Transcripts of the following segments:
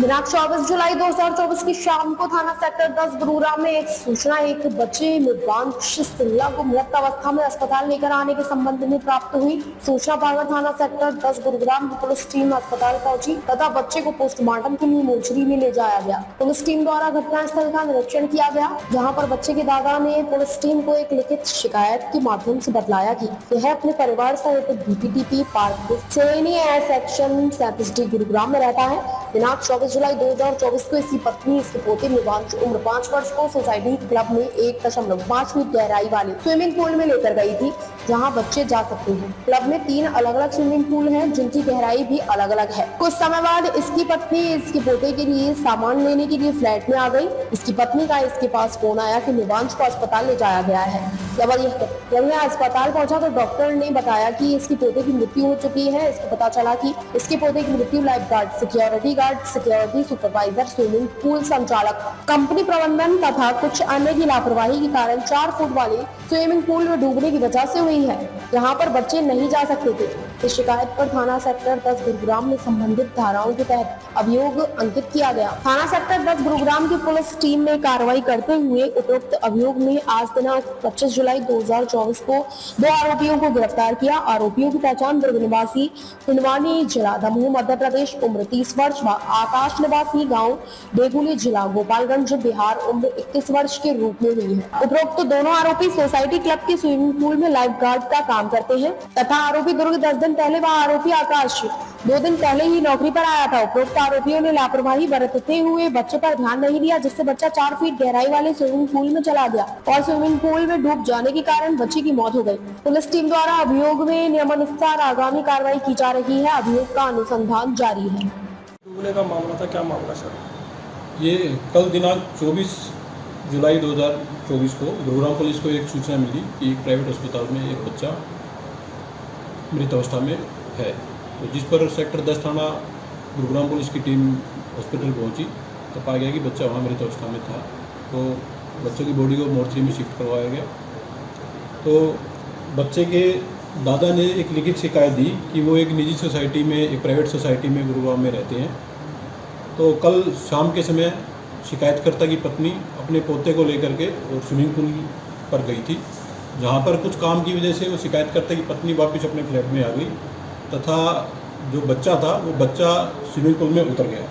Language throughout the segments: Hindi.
दिनांक 24 जुलाई 2024 की शाम को थाना सेक्टर 10 गुरुग्राम में एक सूचना एक बच्चे मुबांश सिंगला को मृत अवस्था में अस्पताल लेकर आने के संबंध में प्राप्त हुई। सूचना पाकर थाना सेक्टर 10 गुरुग्राम की पुलिस टीम अस्पताल पहुंची तथा बच्चे को पोस्टमार्टम के लिए मोर्चरी में ले जाया गया। पुलिस टीम द्वारा घटनास्थल का निरीक्षण किया गया, जहाँ पर बच्चे के दादा ने पुलिस टीम को एक लिखित शिकायत के माध्यम से बतलाया कि वह अपने परिवार सहित BPTP park section 37D Gurugram में रहता है। दिनांक 24 जुलाई 2024 को इसकी पत्नी इसके पोते मुबांश उम्र 5 वर्ष को सोसाइटी क्लब में 1.5 फीट गहराई वाले स्विमिंग पूल में लेकर गई थी, जहां बच्चे जा सकते हैं। क्लब में 3 अलग अलग स्विमिंग पूल हैं, जिनकी गहराई भी अलग अलग है। कुछ समय बाद इसकी पत्नी इसके पोते के लिए सामान लेने के लिए फ्लैट में आ गई। इसकी पत्नी का इसके पास फोन आया कि मुबांश को अस्पताल ले जाया गया है। जब यह अस्पताल पहुंचा तो डॉक्टर ने बताया कि इसकी पोते की मृत्यु हो चुकी है। इसको पता चला कि इसके पोते की मृत्यु life guard, security supervisor, swimming pool संचालक, कंपनी प्रबंधन तथा कुछ अन्य की लापरवाही के कारण 4 फुट वाले स्विमिंग पूल में डूबने की वजह से हुई है, जहां पर बच्चे नहीं जा सकते थे। इस शिकायत पर थाना सेक्टर 10 गुरुग्राम में संबंधित धाराओं के तहत अभियोग अंकित किया गया। थाना सेक्टर 10 गुरुग्राम की पुलिस टीम ने कार्रवाई करते हुए उपरोक्त अभियोग में आज दिनांक 25 जुलाई 2024 को 2 आरोपियों को गिरफ्तार किया। आरोपियों की पहचान दुर्ग निवासी हिंदवानी जिला दमोह मध्य प्रदेश उम्र 30 वर्ष व आकाश निवासी गाँव बेगुली जिला गोपालगंज बिहार उम्र 21 वर्ष के रूप में हुई है। उपरोक्त दोनों आरोपी सोसाइटी क्लब के स्विमिंग पूल में लाइफ गार्ड का काम करते हैं तथा आरोपी दुर्ग 10 दिन पहले व आरोपी आकाश 2 दिन पहले ही नौकरी पर आया था। उपरोक्त आरोपियों ने लापरवाही बरतते हुए बच्चे पर ध्यान नहीं दिया, जिससे बच्चा 4 फीट गहराई वाले स्विमिंग पूल में चला गया और स्विमिंग पूल में डूब जाने के कारण बच्चे की मौत हो गई। पुलिस टीम द्वारा अभियोग में नियमानुसार आगामी कार्रवाई की जा रही है। अभियोग का अनुसंधान जारी है। डूबने का मामला था, क्या मामला सर? ये कल दिनांक 24 जुलाई 2024 को गुरुग्राम पुलिस को एक सूचना मिली कि एक प्राइवेट अस्पताल में एक बच्चा मृत अवस्था में है, तो जिस पर सेक्टर 10 थाना गुरुग्राम पुलिस की टीम हॉस्पिटल पहुंची तो पाया गया कि बच्चा वहाँ मृत अवस्था में था। तो बच्चे की बॉडी को मोर्चरी में शिफ्ट करवाया गया। तो बच्चे के दादा ने एक लिखित शिकायत दी कि वो एक निजी सोसाइटी में, एक प्राइवेट सोसाइटी में गुरुग्राम में रहते हैं। तो कल शाम के समय शिकायतकर्ता की पत्नी अपने पोते को लेकर के और स्विमिंग पूल पर गई थी, जहाँ पर कुछ काम की वजह से वो शिकायतकर्ता की पत्नी वापस अपने फ्लैट में आ गई तथा जो बच्चा था वो बच्चा स्विमिंग पूल में उतर गया।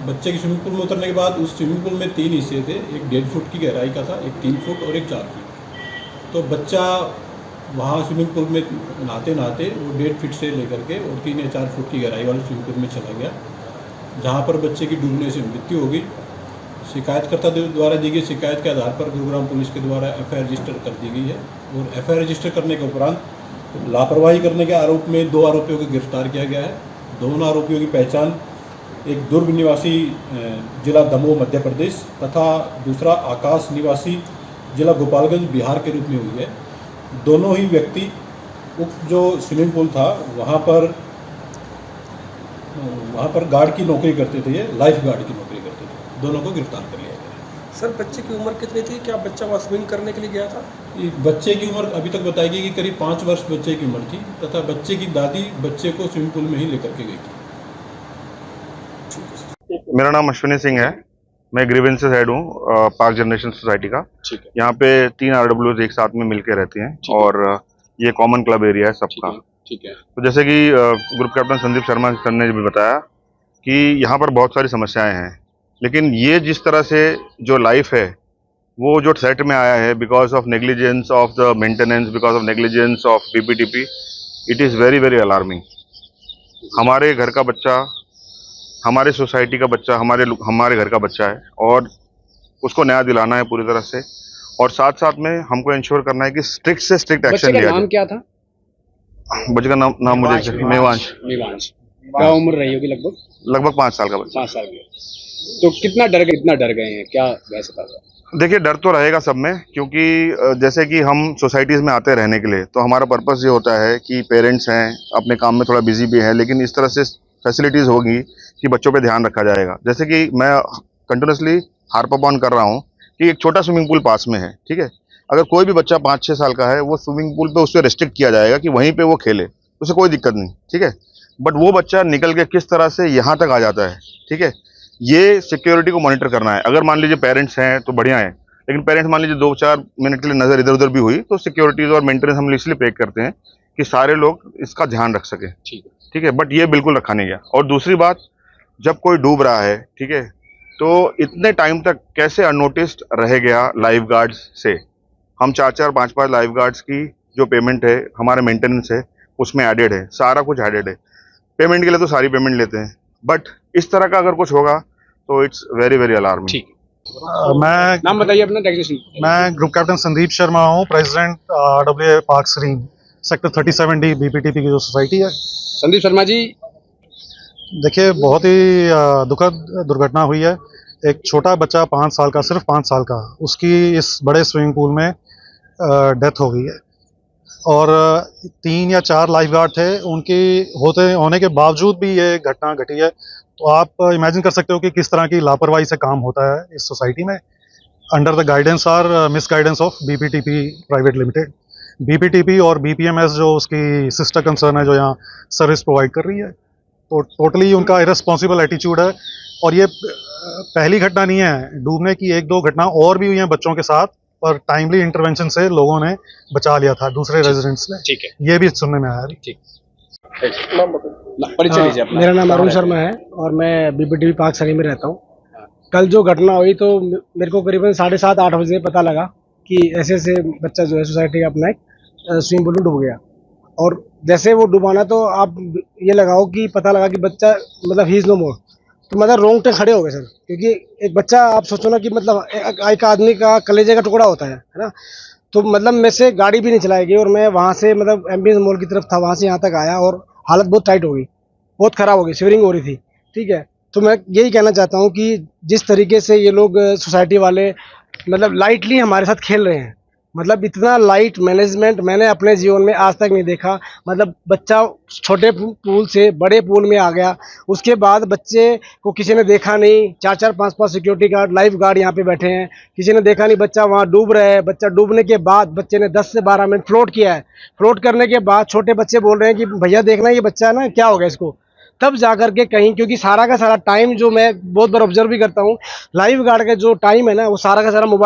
बच्चे की स्विमिंग पूल में उतरने के बाद उस स्विमिंग पूल में 3 हिस्से थे, एक 1.5 फुट की गहराई का था, एक 3 फुट और एक 4 फुट। तो बच्चा वहाँ स्विमिंग पूल में नहाते नहाते वो 1.5 फीट से लेकर के और 3 या 4 फुट की गहराई वाले स्विमिंग पूल में चला गया, जहाँ पर बच्चे की डूबने से मृत्यु हो गई। शिकायतकर्ता द्वारा दी गई शिकायत के आधार पर गुरुग्राम पुलिस के द्वारा FIR रजिस्टर कर दी गई है और FIR रजिस्टर करने के उपरांत लापरवाही करने के आरोप में 2 आरोपियों को गिरफ्तार किया गया है। दोनों आरोपियों की पहचान एक दुर्ग निवासी जिला दमोह मध्य प्रदेश तथा दूसरा आकाश निवासी जिला गोपालगंज बिहार के रूप में हुई है। दोनों ही व्यक्ति उक्त जो स्विमिंग पूल था वहाँ पर गार्ड की नौकरी करते थे, ये लाइफ गार्ड की नौकरी करते थे। दोनों को गिरफ्तार कर लिया गया। सर बच्चे की उम्र कितनी थी? क्या बच्चा वहाँ स्विमिंग करने के लिए गया था? बच्चे की उम्र अभी तक बताई गई कि करीब 5 वर्ष बच्चे की उम्र थी तथा बच्चे की दादी बच्चे को स्विमिंग पूल में ही लेकर के गई थी। मेरा नाम अश्विनी सिंह है, मैं ग्रीवेंसेस हेड हूँ पार्क जनरेशन सोसाइटी का। यहाँ पे 3 RWs एक साथ में मिलके रहती हैं और ये कॉमन क्लब एरिया है सबका। ठीक है। तो जैसे कि group captain Sandeep Sharma sir ने भी बताया कि यहाँ पर बहुत सारी समस्याएं हैं, लेकिन ये जिस तरह से जो लाइफ है वो जो सेट में आया है because of negligence of the maintenance, because of negligence of BPTP, it is very very alarming. हमारे घर का बच्चा, हमारे सोसाइटी का बच्चा, हमारे घर का बच्चा है और उसको न्याय दिलाना है पूरी तरह से, और साथ साथ में हमको इंश्योर करना है कि स्ट्रिक्ट से स्ट्रिक्ट एक्शन लिया जाए। नाम क्या था बच्चे का? नाम मुझे मेवांश। क्या उम्र रही होगी? लगभग 5 साल का बच्चा। 5 साल की। तो कितना डर गए हैं, क्या वैसे था? देखिए, डर तो रहेगा सब में, क्योंकि जैसे कि हम सोसाइटीज़ में आते रहने के लिए, तो हमारा पर्पस ये होता है कि पेरेंट्स हैं अपने काम में थोड़ा बिजी भी है, लेकिन इस तरह से फैसिलिटीज़ होगी कि बच्चों पे ध्यान रखा जाएगा। जैसे कि मैं कंटिन्यूसली हार्प अप ऑन कर रहा हूँ कि एक छोटा स्विमिंग पूल पास में है, ठीक है। अगर कोई भी बच्चा 5-6 साल का है, वो स्विमिंग पूल पे उससे रेस्ट्रिक्ट किया जाएगा कि वहीं पे वो खेले, उसे कोई दिक्कत नहीं, ठीक है। बट वो बच्चा निकल के किस तरह से यहाँ तक आ जाता है, ठीक है, ये सिक्योरिटी को मॉनिटर करना है। अगर मान लीजिए पेरेंट्स हैं तो बढ़िया है, लेकिन पेरेंट्स मान लीजिए 2-4 मिनट के लिए नज़र इधर उधर भी हुई तो सिक्योरिटीज और मेंटेनेंस हम इसलिए पे करते हैं कि सारे लोग इसका ध्यान रख सकें, ठीक है, बट ये बिल्कुल रखा नहीं गया। और दूसरी बात, जब कोई डूब रहा है, ठीक है, तो इतने टाइम तक कैसे अननोटिस्ड रह गया लाइफ गार्ड्स से। हम 4-4, 5-5 लाइफ गार्ड्स की जो पेमेंट है, हमारा मेंटेनेंस है, उसमें एडेड है, सारा कुछ एडेड है। पेमेंट के लिए तो सारी पेमेंट लेते हैं, बट इस तरह का अगर कुछ होगा तो इट्स वेरी वेरी अलार्मिंग। ठीक। मैं नाम बताइए अपना, टेक्नीशियन। मैं ग्रुप कैप्टन संदीप शर्मा हूँ, president RWA park Sarin sector 37D BPTP की जो सोसाइटी है। संदीप शर्मा जी, देखिए, बहुत ही दुखद दुर्घटना हुई है। एक छोटा बच्चा 5 साल का, सिर्फ 5 साल का, उसकी इस बड़े स्विमिंग पूल में डेथ हो गई है। और 3 या 4 लाइफ गार्ड थे, उनकी होने के बावजूद भी ये घटना घटी है। तो आप इमेजिन कर सकते हो कि किस तरह की लापरवाही से काम होता है इस सोसाइटी में। अंडर द गाइडेंस और miss guidance of BPTP private limited. BPTP और BPMS जो उसकी सिस्टर कंसर्न है, जो यहाँ सर्विस प्रोवाइड कर रही है, तो टोटली उनका इरेस्पॉन्सिबल एटीट्यूड है। और ये पहली घटना नहीं है, डूबने की 1-2 घटना और भी हुई हैं बच्चों के साथ, पर टाइमली इंटरवेंशन से लोगों ने बचा लिया था, दूसरे रेजिडेंट्स ने। ठीक है, ये भी सुनने में आया। ठीक। परिचय दीजिए अपना। मेरा नाम अरुण शर्मा है और मैं BPTP पार्क सरी में रहता हूँ। कल जो घटना हुई तो मेरे को करीबन 7:30-8 बजे पता लगा कि ऐसे ऐसे बच्चा जो है सोसाइटी का अपना एक स्विमिंग पूल में डूब गया। और जैसे वो डुबाना तो आप ये लगाओ कि पता लगा कि बच्चा मतलब ही इज़ नो मोर, तो मतलब रोंगटे खड़े हो गए सर। क्योंकि एक बच्चा, आप सोचो ना कि मतलब एक आदमी का कलेजे का टुकड़ा होता है ना। तो मतलब मेरे से गाड़ी भी नहीं चलाई गई और मैं वहाँ से मतलब एम्बियंस मॉल की तरफ था, वहाँ से यहाँ तक आया और हालत बहुत टाइट हो गई, बहुत ख़राब हो गई, शिवरिंग हो रही थी, ठीक है। तो मैं यही कहना चाहता हूँ कि जिस तरीके से ये लोग सोसाइटी वाले मतलब लाइटली हमारे साथ खेल रहे हैं, मतलब इतना लाइट मैनेजमेंट मैंने अपने जीवन में आज तक नहीं देखा। मतलब बच्चा छोटे पूल से बड़े पूल में आ गया, उसके बाद बच्चे को किसी ने देखा नहीं। 4-4, 5-5 सिक्योरिटी गार्ड, लाइफ गार्ड यहाँ पे बैठे हैं, किसी ने देखा नहीं बच्चा वहाँ डूब रहा है। बच्चा डूबने के बाद बच्चे ने 10 से 12 मिनट फ्लोट किया है। फ्लोट करने के बाद छोटे बच्चे बोल रहे हैं कि भैया देखना ये बच्चा है ना, क्या हो गया इसको। तब जाकर के कहीं, क्योंकि सारा का सारा टाइम जो मैं बहुत बार ऑब्जर्व भी करता हूँ, लाइफ गार्ड का जो टाइम है ना, वो सारा का सारा मोबाइल